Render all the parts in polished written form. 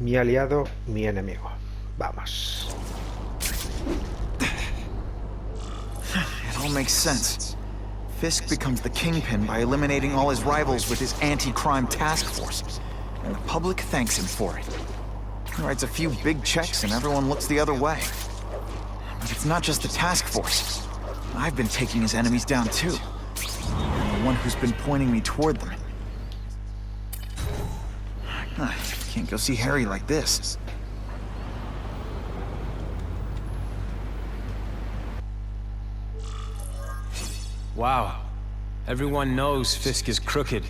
Mi aliado, mi enemigo. Vamos. It all makes sense. Fisk becomes the Kingpin by eliminating all his rivals with his anti-crime task force. And the public thanks him for it. He writes a few big checks and everyone looks the other way. But it's not just the task force. I've been taking his enemies down too. I'm the one who's been pointing me toward them. I can't go see Harry like this. Wow. Everyone knows Fisk is crooked.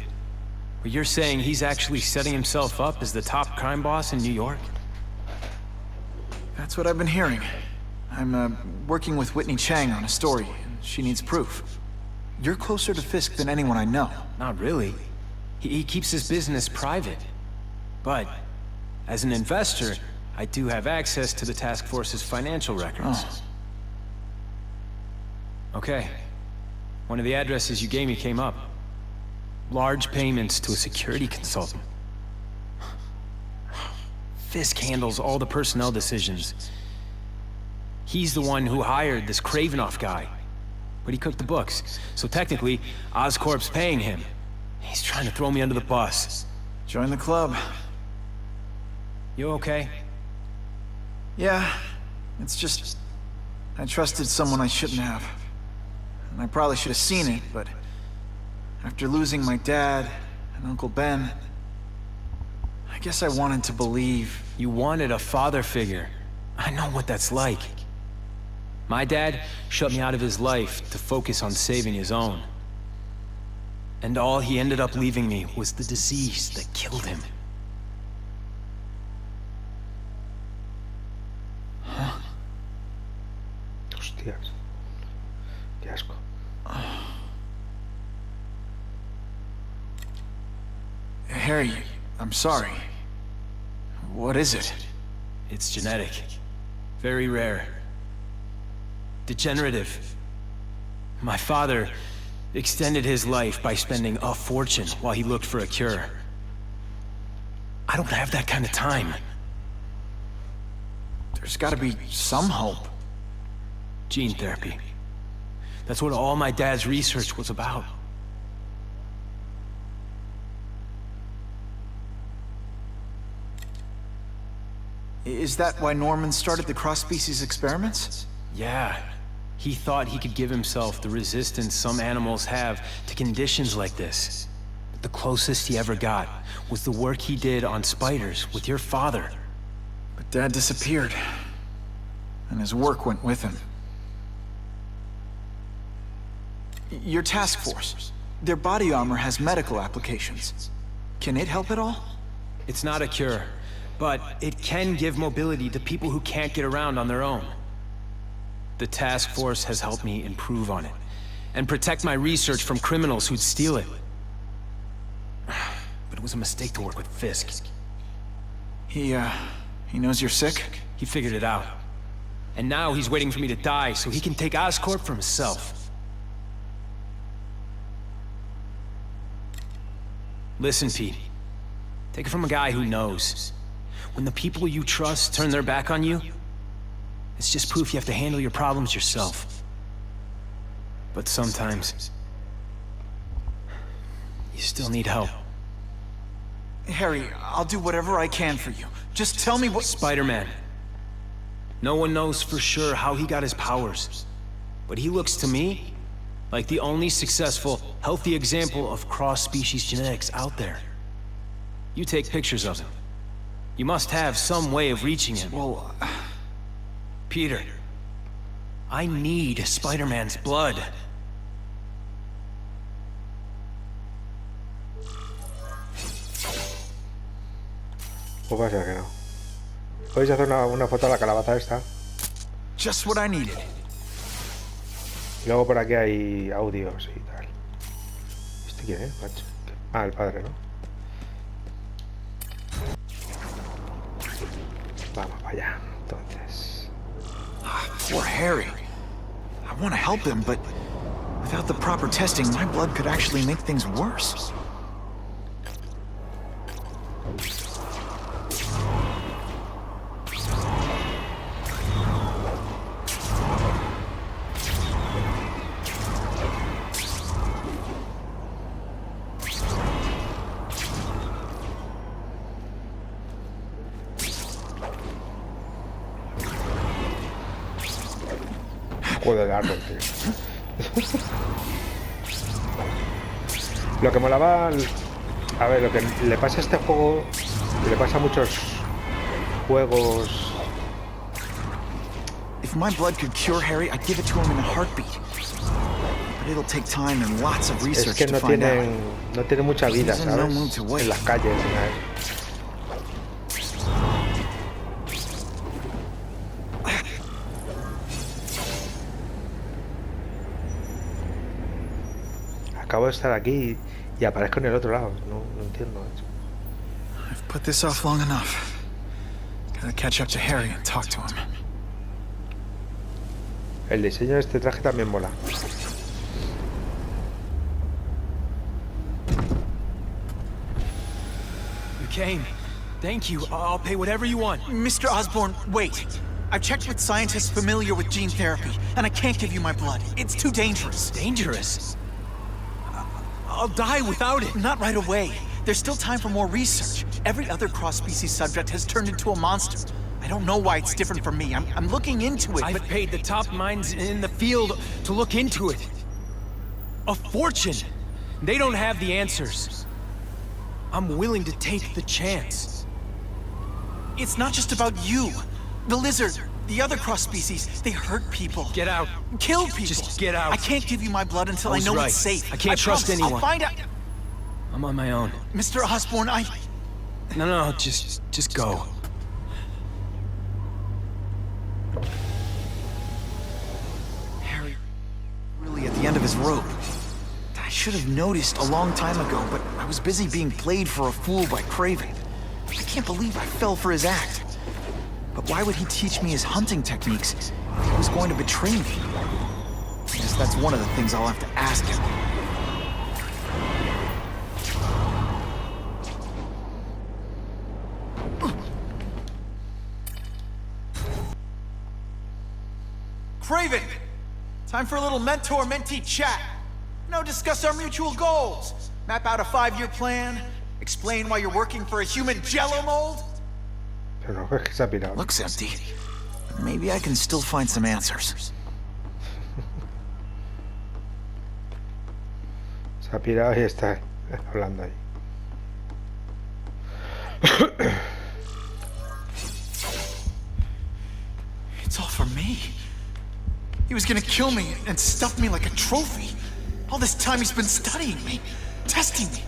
But you're saying he's actually setting himself up as the top crime boss in New York? That's what I've been hearing. I'm working with Whitney Chang on a story, and she needs proof. You're closer to Fisk than anyone I know. Not really. He keeps his business private. But, as an investor, I do have access to the task force's financial records. Oh. Okay. One of the addresses you gave me came up. Large payments to a security consultant. Fisk handles all the personnel decisions. He's the one who hired this KRAVEN guy. But he cooked the books, so technically, Oscorp's paying him. He's trying to throw me under the bus. Join the club. You okay? Yeah, it's just... I trusted someone I shouldn't have. And I probably should have seen it, but... after losing my dad and Uncle Ben... I guess I wanted to believe. You wanted a father figure. I know what that's like. My dad shut me out of his life to focus on saving his own. And all he ended up leaving me was the disease that killed him. Hostias. Qué asco. Harry, I'm sorry. What is it? It's genetic. Very rare. Degenerative. My father extended his life by spending a fortune while he looked for a cure. I don't have that kind of time. There's gotta be some hope. Gene therapy. That's what all my dad's research was about. Is that why Norman started the cross-species experiments? Yeah. He thought he could give himself the resistance some animals have to conditions like this. But the closest he ever got was the work he did on spiders with your father. But Dad disappeared. And his work went with him. Your task force. Their body armor has medical applications. Can it help at all? It's not a cure, but it can give mobility to people who can't get around on their own. The task force has helped me improve on it, and protect my research from criminals who'd steal it. But it was a mistake to work with Fisk. He knows you're sick? He figured it out. And now he's waiting for me to die so he can take Oscorp for himself. Listen, Pete. Take it from a guy who knows. When the people you trust turn their back on you, it's just proof you have to handle your problems yourself. But sometimes, you still need help. Harry, I'll do whatever I can for you. Just tell me what— Spider-Man. No one knows for sure how he got his powers. But he looks to me like the only successful, healthy example of cross-species genetics out there. You take pictures of him. You must have some way of reaching him. Well, Peter, I need Spider-Man's blood. Pues va a ser que no. ¿Podéis hacer una foto a la calabaza esta? just what I needed. Y luego por aquí hay audios y tal. ¿Este quién es, macho? Ah, el padre, ¿no? Vamos para allá, entonces. Poor Harry. I want to help him, but without the proper testing, my blood could actually make things worse. Juego de árbol, tío. Lo que molaba... A ver, lo que le pasa a este juego, y le pasa a muchos juegos... If my blood could cure Harry, I'd give it to him in a heartbeat. But it'll take time and lots of Es research que to no find out. tienen mucha vida, He's in no ¿sabes? mood to wait. En las calles, ¿sabes? Acabo de estar aquí y aparezco en el otro lado. No entiendo eso. I've put this off long enough. Gotta catch up to Harry and talk to him. El diseño de este traje también mola. You came. Thank you. I'll pay whatever you want. Mr. Osborne, wait. I've checked with scientists familiar with gene therapy, and I can't give you my blood. It's too dangerous. Dangerous? I'll die without it. Not right away. There's still time for more research. Every other cross-species subject has turned into a monster. I don't know why it's different from me. I'm looking into it, I've but... paid the top minds in the field to look into it. A fortune. They don't have the answers. I'm willing to take the chance. It's not just about you. The lizard, the other cross-species, they hurt people. Get out. Kill people. Just get out. I can't give you my blood until I was know right. it's safe. I can't trust promise. anyone. I'll find out. I'm on my own. Mr. Osborne, No, just go. Harry, really at the end of his rope. I should have noticed a long time ago, but I was busy being played for a fool by KRAVEN. I can't believe I fell for his act. But why would he teach me his hunting techniques if he was going to betray me? I guess that's one of the things I'll have to ask him. KRAVEN! Time for a little mentor-mentee chat. Discuss our mutual goals. Map out a 5-year plan. Explain why you're working for a human jello mold. Pero es que se ha pirado. Looks empty. Maybe I can still find some answers. Se ha pirado y está hablando ahí. It's all for me. He was gonna kill me and stuff me like a trophy. All this time he's been studying me, testing me,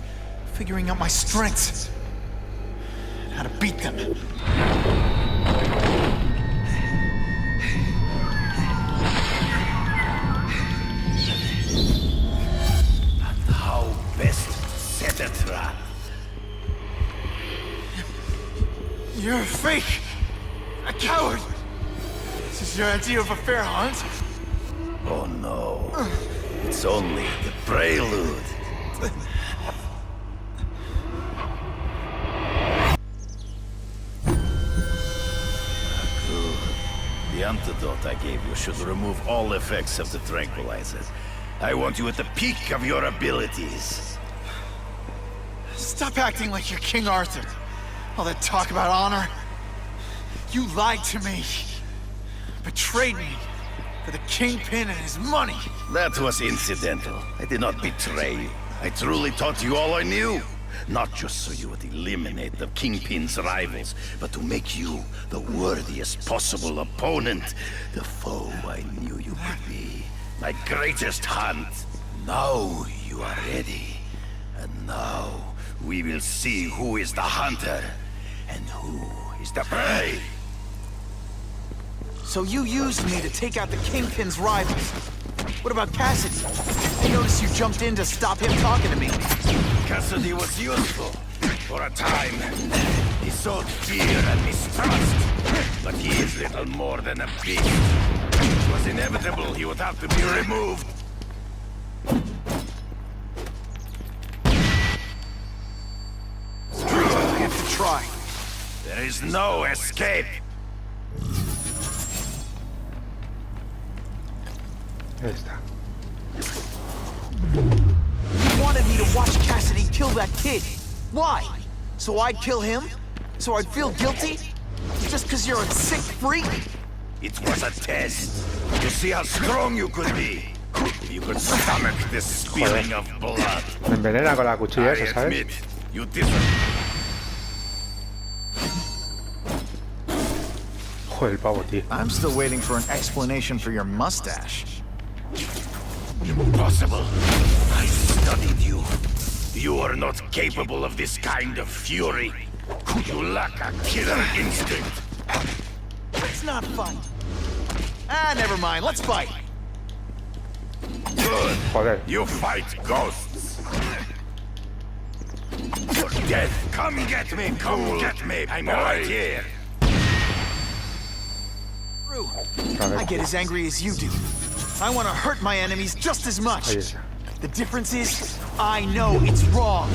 figuring out my strengths, and how to beat them. How best set a trap. You're a fake! A coward! This is your idea of a fair hunt? Oh no. It's only the prelude. Good. The antidote I gave you should remove all effects of the tranquilizer. I want you at the peak of your abilities. Stop acting like you're King Arthur. All that talk about honor. You lied to me. Betrayed me. For the Kingpin and his money. That was incidental. I did not betray you. I truly taught you all I knew. Not just so you would eliminate the Kingpin's rivals, but to make you the worthiest possible opponent. The foe I knew you could be. My greatest hunt. Now you are ready. And now we will see who is the hunter and who is the prey. So you used me to take out the Kingpin's rivals. What about Cassidy? I noticed you jumped in to stop him talking to me. Cassidy was useful. For a time, he sowed fear and mistrust. But he is little more than a beast. It was inevitable he would have to be removed. I have to try. There is no escape. Ahí está. You wanted me to watch Cassidy kill that kid. Why? So I'd kill him? So I'd feel guilty? Just because you're a sick freak? It was a test to see how strong you could be. You could stomach the spilling of blood. Me envenena con la cuchilla I esa, ¿sabes? admit, you didn't. Joder, el pavo, tío. I'm still waiting for an explanation for your mustache. Impossible. I studied you. You are not capable of this kind of fury. You lack a killer instinct. Let's not fight. Ah, never mind. Let's fight. Good. Joder. You fight ghosts. For death. Come get me. Come get me. I'm right here. True. I get as angry as you do. I want to hurt my enemies just as much. Ahí está. The difference is, I know it's wrong.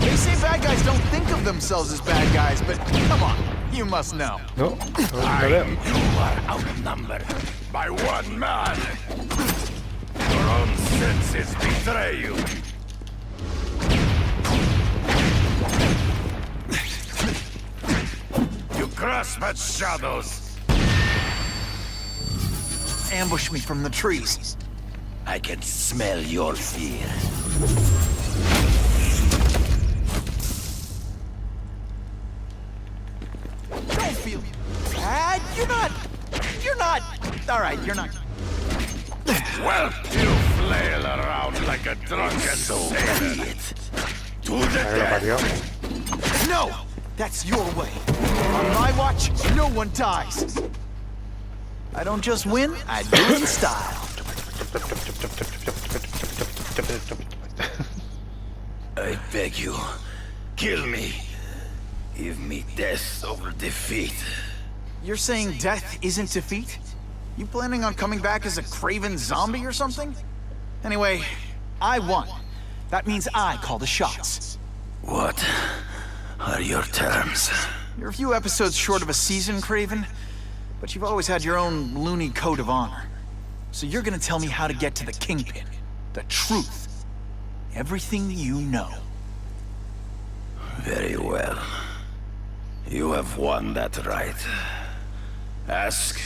They say bad guys don't think of themselves as bad guys, but come on, you must know. No, no veo. You are outnumbered by one man. Your own senses betray you. You grasp at shadows. Ambush me from the trees. I can smell your fear. Don't feel bad. You're not. All right, you're not. Well, you flail around like a drunken sailor. To the Ahí lo death. parió. No, that's your way. On my watch, no one dies. I don't just win, I do it in style. I beg you, kill me. Give me death over defeat. You're saying death isn't defeat? You planning on coming back as a KRAVEN zombie or something? Anyway, I won. That means I call the shots. What are your terms? You're a few episodes short of a season, KRAVEN, but you've always had your own loony code of honor. So you're gonna tell me how to get to the Kingpin. The truth. Everything you know. Very well. You have won that right. Ask,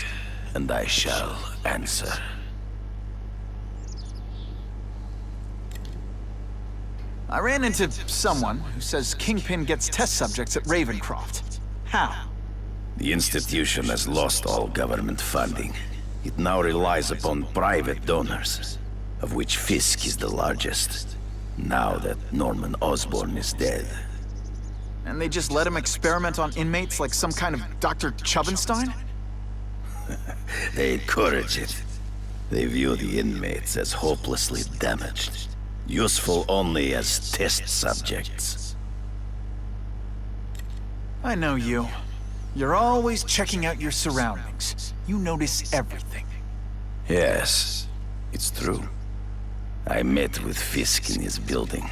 and I shall answer. I ran into someone who says Kingpin gets test subjects at Ravencroft. How? The institution has lost all government funding. It now relies upon private donors, of which Fisk is the largest, now that Norman Osborn is dead. And they just let him experiment on inmates like some kind of Dr. Chubenstein? They encourage it. They view the inmates as hopelessly damaged, useful only as test subjects. I know you. You're always checking out your surroundings. You notice everything. Yes, it's true. I met with Fisk in his building,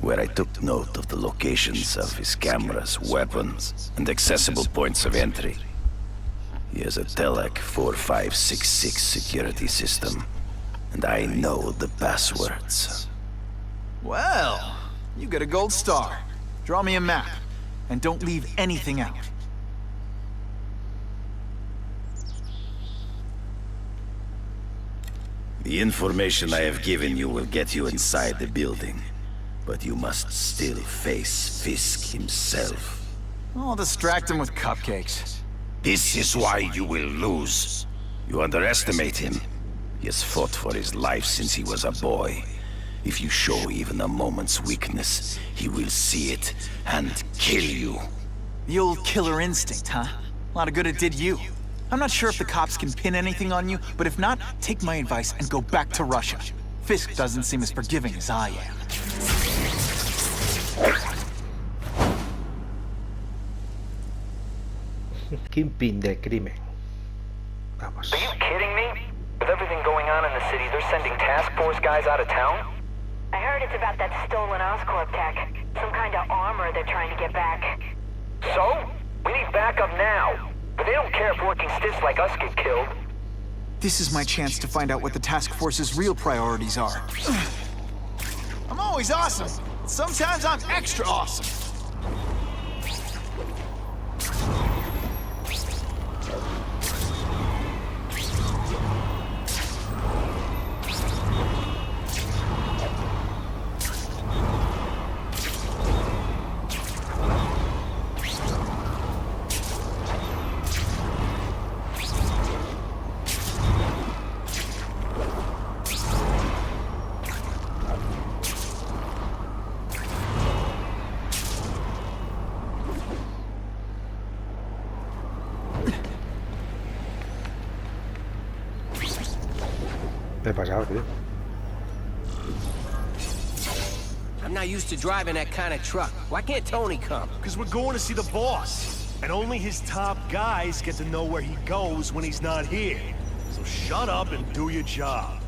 where I took note of the locations of his cameras, weapons, and accessible points of entry. He has a Telec 4566 security system, and I know the passwords. Well, you get a gold star. Draw me a map, and don't leave anything out. The information I have given you will get you inside the building, but you must still face Fisk himself. I'll distract him with cupcakes. This is why you will lose. You underestimate him. He has fought for his life since he was a boy. If you show even a moment's weakness, he will see it and kill you. The old killer instinct, huh? A lot of good it did you. I'm not sure if the cops can pin anything on you, but if not, take my advice and go back to Russia. Fisk doesn't seem as forgiving as I am. Kingpin del crimen. Vamos. Are you kidding me? With everything going on in the city, they're sending task force guys out of town? I heard it's about that stolen Oscorp tech. Some kind of armor they're trying to get back. So? We need backup now. But they don't care if working stiffs like us get killed. This is my chance to find out what the task force's real priorities are. I'm always awesome, Sometimes I'm extra awesome. Me he pasado, tío. I'm not used to driving that kind of truck. Why can't Tony come? Because we're going to see the boss. And only his top guys get to know where he goes when he's not here. So shut up and do your job.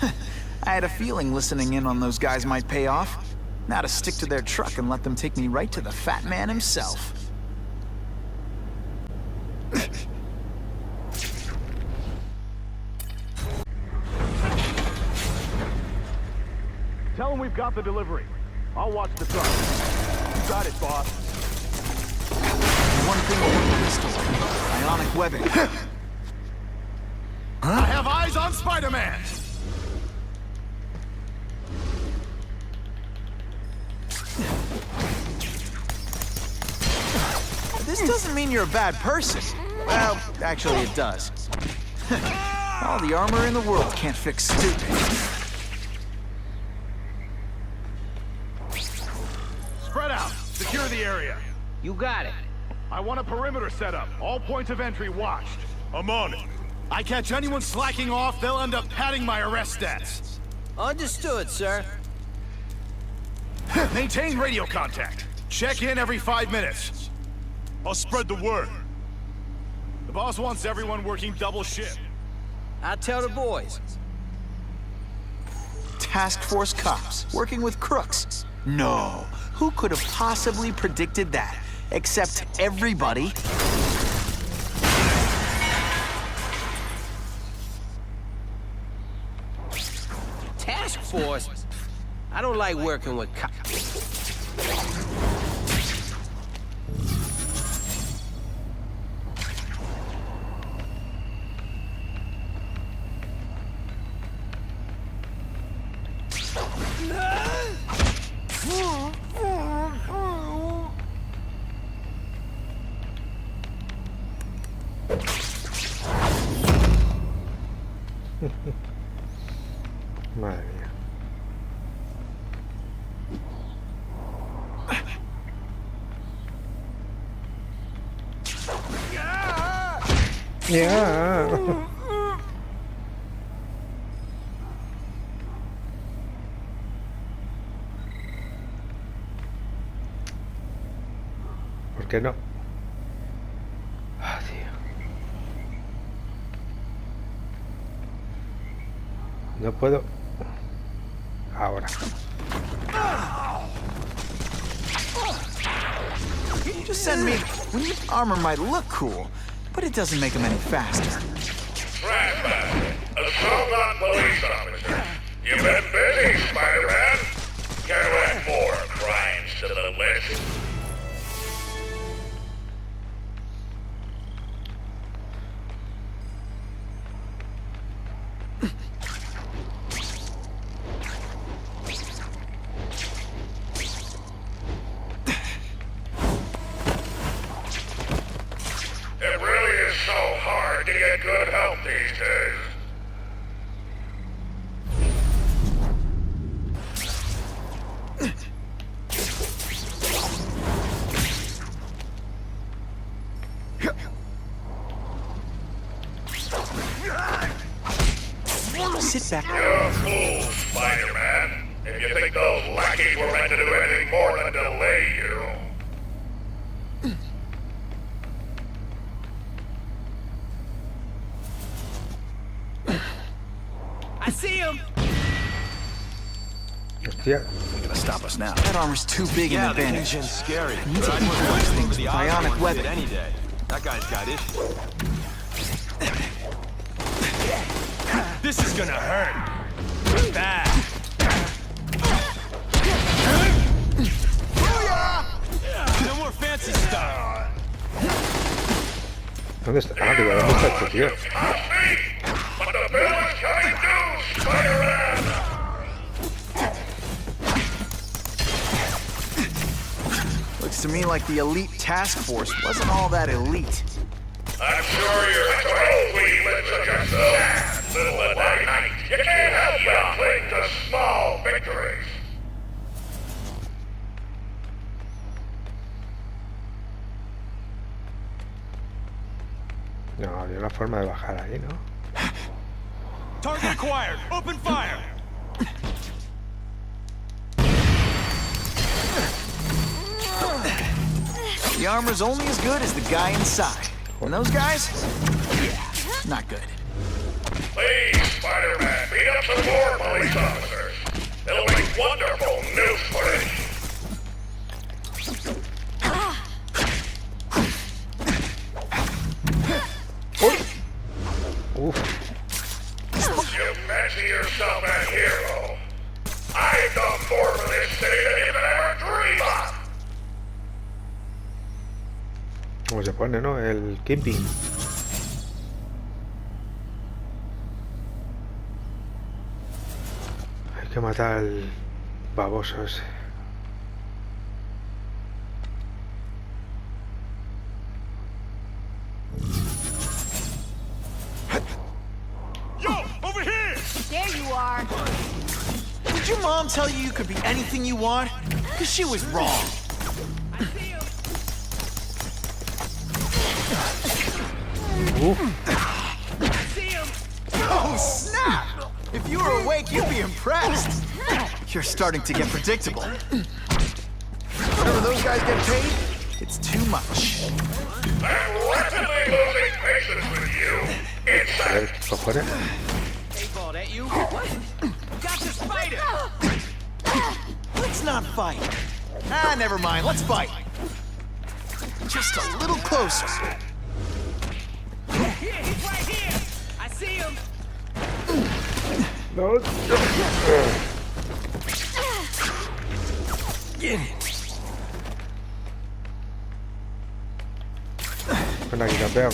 I had a feeling listening in on those guys might pay off. Now to stick to their truck and let them take me right to the fat man himself. Tell him we've got the delivery. I'll watch the truck. You got it, boss. One thing with the pistol. Ionic webbing. I have eyes on Spider-Man! This doesn't mean you're a bad person. Well, actually it does. All the armor in the world can't fix stupid. Spread out. Secure the area. You got it. I want a perimeter set up. All points of entry watched. I'm on it. I catch anyone slacking off, they'll end up padding my arrest stats. Understood, sir. Maintain radio contact. Check in every 5 minutes. I'll spread the word. The boss wants everyone working double shift. I'll tell the boys. Task Force cops working with crooks. No. Who could have possibly predicted that? Except everybody. Task Force? I don't like working with cops. Madre mía. Ya. ¿Por qué no? Ah, tío. No puedo. Ahora. You just send me... Armor might look cool, but it doesn't make them any faster. KRAVEN, a Soviet police officer. You've been busy, Spider-Man. You add more crimes to the list. It really is so hard to get good help these days. Sit back. You're a fool, Spider-Man. If you think those lackeys were meant to do anything more than delay you. I see him! Hostia. They're gonna stop us now. That armor's too big an advantage. Kingpin's scary. You need to equal those things with ionic webbing. Any day. That guy's got issues. This is gonna hurt. Bad. ¿Dónde está? Ah, digo, ¿dónde está este tío? But the bill is coming due, Spider-Man! Looks to me like the elite task force wasn't all that elite. I'm sure you're totally with such a sad little at night. You can't help but cling to small victories. No, había una forma de bajar ahí, ¿no? Target acquired. Open fire. The armor's only as good as the guy inside. And those guys? Yeah, not good. Please, Spider-Man, beat up some more police officers. It'll make wonderful news footage. Uf. You fancy yourself a hero. I've done more for this city than you could ever dream of. ¿Cómo se pone, no? El Kingpin. Hay que matar al baboso ese. Yo, over here. There you are. Did your mom tell you you could be anything you want? Because she was wrong. Oh, snap! If you were awake, you'd be impressed. You're starting to get predictable. Whenever those guys get paid, it's too much. I'm rapidly losing patience with you. It's A ver, cojones. Hey, Ball, that you? What? Got the spider! Let's not fight. Ah, never mind. Let's fight. Just a little closer. Here, he's right here! I see him! No. Get it! Ven aquí, campeón.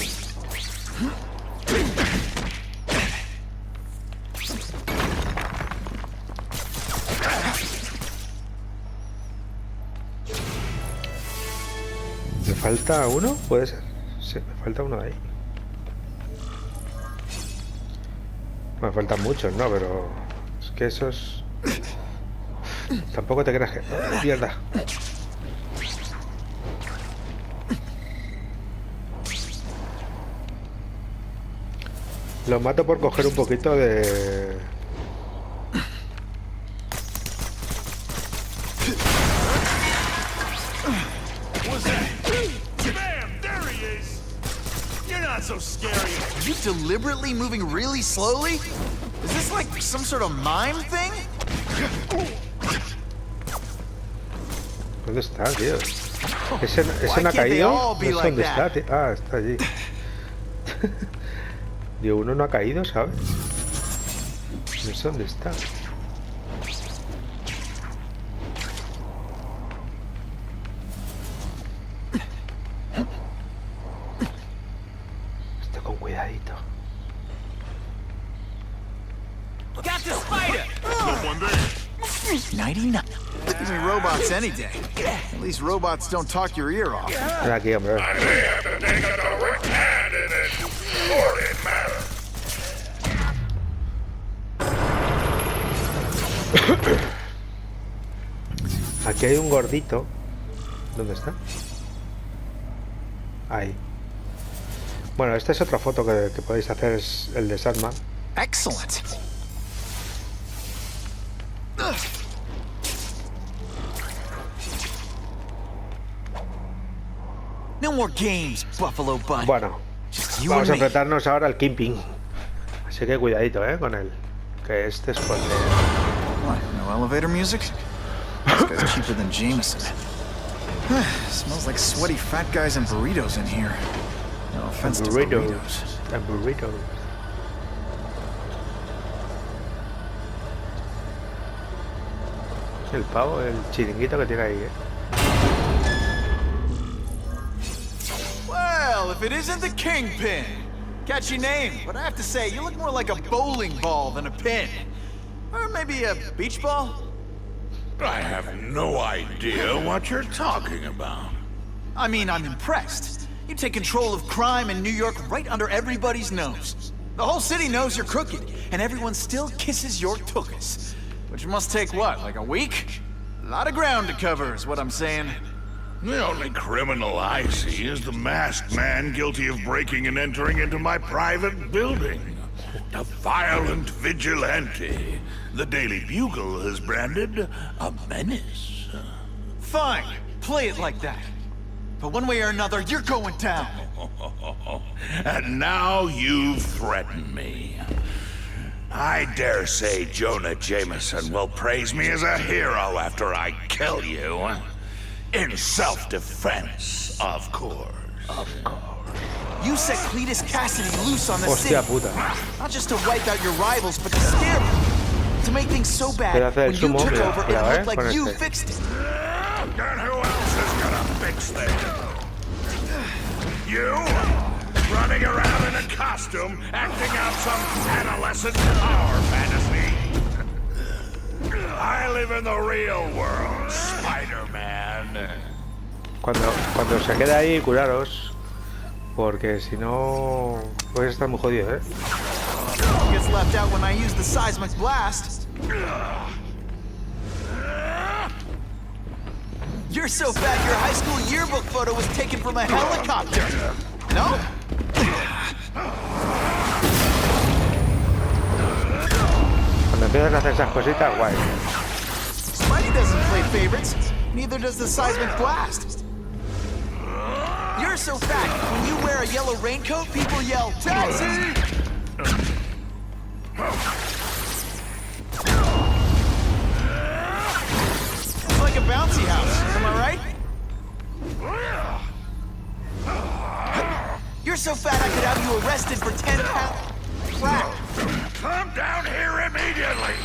¿Me falta uno? ¿Puede ser? Sí, me falta uno de ahí. Me faltan muchos, ¿no? Pero es que esos... Tampoco te creas que... ¡Oh, mierda! Los mato por coger un poquito de... What's that? Bam! There he is. You're not so scary. Are you deliberately moving really slowly? Is this like some sort of mime thing? ¿Dónde está, tío? Ese no ha Why can't they caído. all No be sé like dónde está, that? tío. Ah, está allí. Digo, uno no ha caído, ¿sabes? No sé dónde está. Estoy con cuidadito. Got the spider! No one there. 99. Give me robots any day. At least robots don't talk your ear off. Ven aquí, hombre. I may have to take a direct hand in this sordid matter. Aquí hay un gordito. ¿Dónde está? Ahí. Bueno, esta es otra foto que podéis hacer, es el de Sandman. Excellent. No more games, Buffalo Butt. Bueno, Just you vamos and a me. enfrentarnos ahora al Kingpin. Así que cuidadito, con él. Que este es fuerte. What, no elevator music? This guy's cheaper than Jameson. Smells like sweaty fat guys and burritos in here. No offense to burritos. And burritos. El pavo, el chiringuito que tiene ahí, Well, if if it isn't the Kingpin. Catchy name, but I have to say, you look more like a bowling ball than a pin. Or maybe a beach ball? I have no idea what you're talking about. I mean, I'm impressed. You take control of crime in New York right under everybody's nose. The whole city knows you're crooked, and everyone still kisses your tuchus. Which must take what, like a week? A lot of ground to cover is what I'm saying. The only criminal I see is the masked man guilty of breaking and entering into my private building. A violent vigilante. The Daily Bugle has branded a menace. Fine, play it like that. But one way or another, you're going down. And now you've threatened me. I dare say Jonah Jameson will praise me as a hero after I kill you. In self-defense, of course. Of course. You set Cletus Cassidy loose on the Hostia city. puta. Not just to wipe out your rivals, but to scare them. To make things so bad, Hacer when el you sumo, took mira, over, mira, it looked like con you este. fixed it. And who else is gonna fix this? You? Running around in a costume, acting out some adolescent power fantasy. I live in the real world, Spider-Man. Cuando se quede ahí, curaros. Porque si no, puedes estar muy jodido, ¿eh? Gets left out when I use the seismic blast. You're so fat your high school yearbook photo was taken from a helicopter. No? Cuando empiezas a hacer esas cositas, guay. Spidey doesn't play favorites. Neither does the seismic blast. You're so fat, when you wear a yellow raincoat, people yell, "Taxi!" It's like a bouncy house, am I right? You're so fat I could have you arrested for 10 pounds. Crap. Come down here immediately.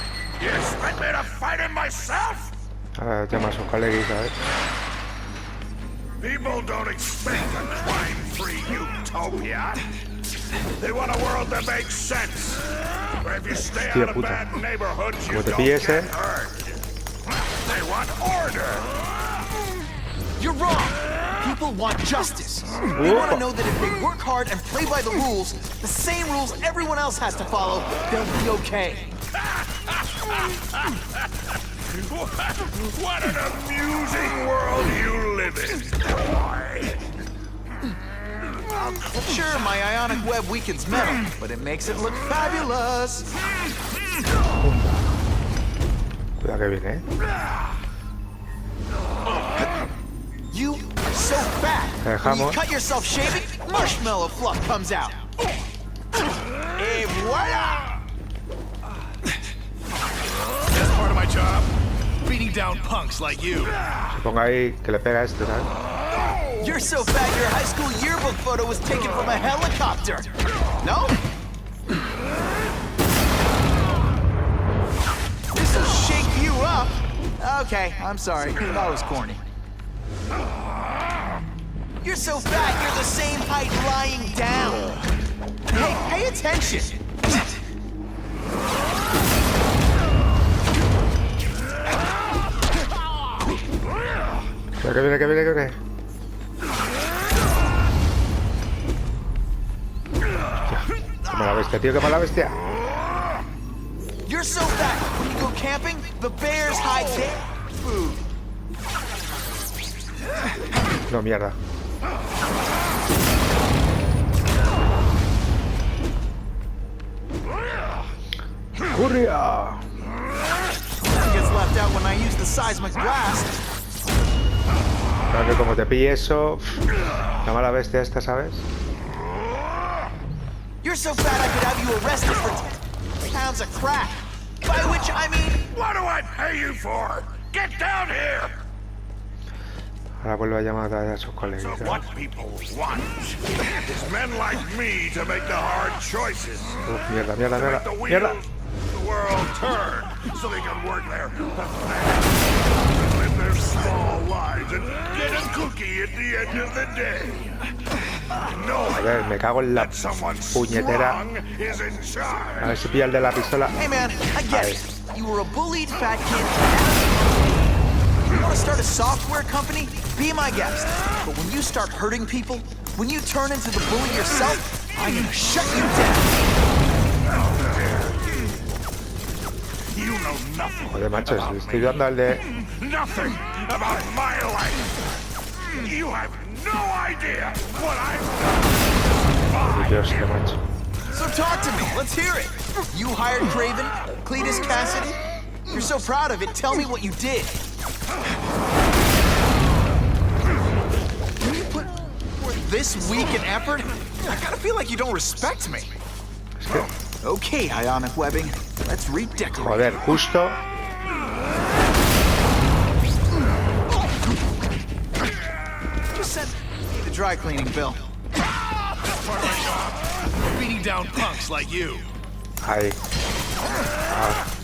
You expect me to fight him myself? Ahora llama a sus colegas, ¿sabes? People don't expect a crime-free utopia. They want a world that makes sense. Where if you stay out of bad neighborhoods, you don't get hurt. They want order. You're wrong. People want justice. They want to know that if they work hard and play by the rules, the same rules everyone else has to follow, they'll be okay. What an amusing world you live in, boy. Sure, my ionic web weakens metal, but it makes it look fabulous. Cuidado que viene, ¿eh? You are so fat. When you cut yourself shaving, marshmallow fluff comes out. Et voila! That's part of my job. Beating down punks like you. Se ponga ahí, que le pega a este, ¿sabes? You're so fat your high school yearbook photo was taken from a helicopter. No? This'll shake you up. Okay, I'm sorry. That was corny. You're so fat, you're the same height lying down. Hey, pay attention. Que viene, que viene, que viene. Qué mala bestia, tío, qué mala bestia. You're so fat, when you go camping, the bears hide their food. No, mierda. ¡Hurria! Gets left out when I use the seismic blast. Claro que como te pille eso, la mala bestia esta, ¿sabes? You're so fat I could have you arrested for 10 pounds of crack. By which I mean... What do I pay you for? Get down here! Ahora vuelve a llamar a sus colegas. So what people want is men like me to make the hard choices. Uf, mierda, mierda, To make mierda, the mierda. wheels, the world turn, so they can work their live their their small lives and get a cookie at the end of the day. A ver, me cago en la puñetera. A ver si pilla el de la pistola. Hey man, I get Ahí. it. You were a bullied fat kid. You want to start a software company? Be my guest. But when you start hurting people, when you turn into the bully yourself, I'm gonna shut you down. You know nothing. Joder, macho, le estoy dando al de... Nothing about my life. You have no idea what I've done. Dios, qué macho. So talk to me. Let's hear it. You hired Craven, Cletus Cassidy? You're so proud of it. Tell me what you did. You put forth this week and effort? I gotta feel like you don't respect me. Okay, ionic webbing. Let's redecorate. Joder, justo. Just send me the dry cleaning bill. Beating down punks like you. Ahí. Ah,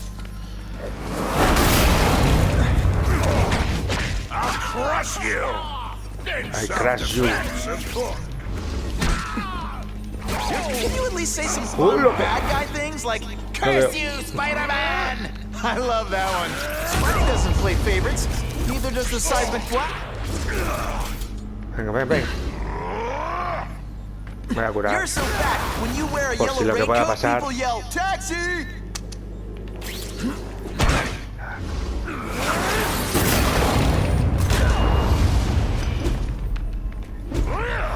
I'll crush you. I crush you. Can you at least say some Oh, fun look. bad guy things like, veo. curse you, Spider-Man! I love that one. Spidey doesn't play favorites. Neither does the seismic what? Venga, ven, ven. Me voy a curar. You're so fat. When you wear a Por yellow si lo que pueda raincoat, pasar. people yell, taxi!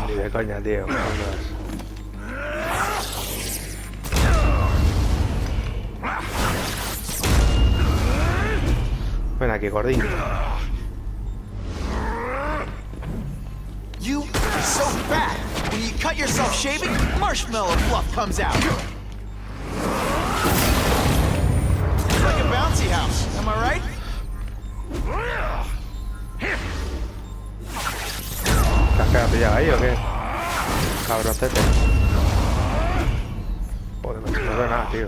Ni de coña, tío. Ven aquí, gordillo. You are so fat. When you cut yourself shaving, marshmallow fluff comes out. It's like a bouncy house. Am I right? ¿Te has quedado pillado ahí o qué? Cabroncete. Joder, macho, no veo nada, tío.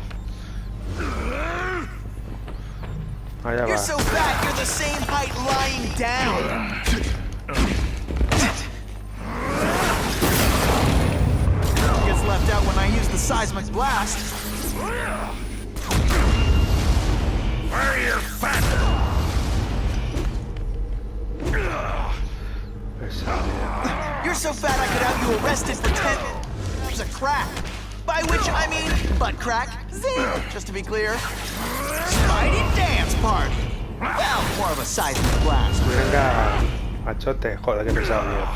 Allá You're va. so fat, you're the same height lying down. Gets left out when I use the seismic blast. Where you fat? You're so fat I could have you arrested for 10 grams of crack. By which I mean butt crack. Zing! Just to be clear. Spidey dance party. Well, more of a seismic blast. Venga, machote. Joder, qué pesado, tío.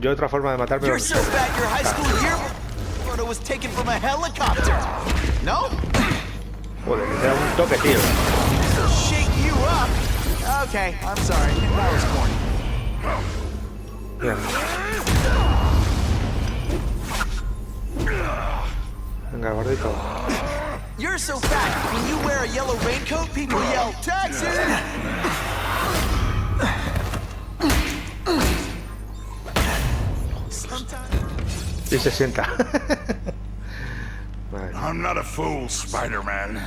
Yo otra forma de matarme. You're so fat your high school yearbook photo was taken from a helicopter. No? Joder, que te da un toque, tío. To shake you up. Okay, I'm sorry. That was corny. Bien. Venga, gordito. You're so fat. When you wear a yellow raincoat, people yell, taxi! Y se sienta. Vale. I'm not a fool, Spider-Man.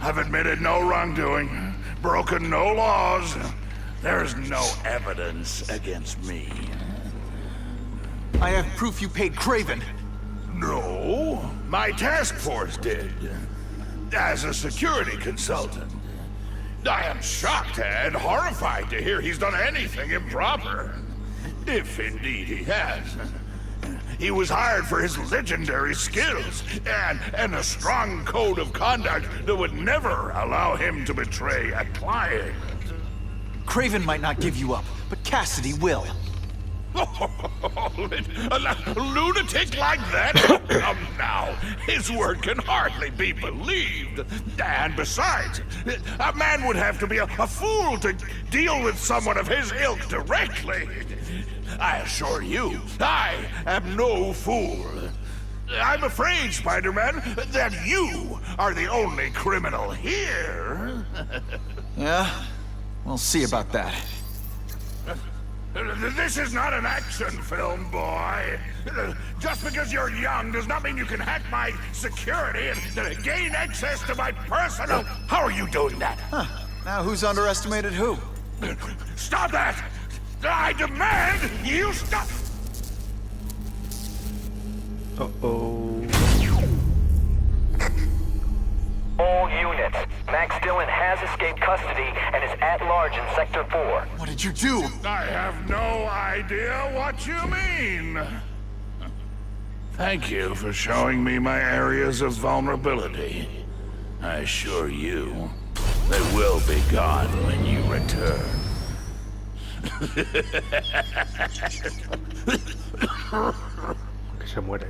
I've admitted no wrongdoing, broken no laws. There's no evidence against me. I have proof you paid Craven. No, my task force did. As a security consultant. I am shocked and horrified to hear he's done anything improper. If indeed he has. He was hired for his legendary skills and a strong code of conduct that would never allow him to betray a client. Craven might not give you up, but Cassidy will. A lunatic like that? Come now, his word can hardly be believed. And besides, a man would have to be a fool to deal with someone of his ilk directly. I assure you, I am no fool. I'm afraid, Spider-Man, that you are the only criminal here. Yeah? We'll see about that. This is not an action film, boy. Just because you're young does not mean you can hack my security and gain access to my personal... How are you doing that? Huh. Now who's underestimated who? Stop that! I demand you stop! Uh-oh. All units. Max Dillon has escaped custody and is at large in Sector 4. What did you do? I have no idea what you mean. Thank you for showing me my areas of vulnerability. I assure you, they will be gone when you return. Que se muere.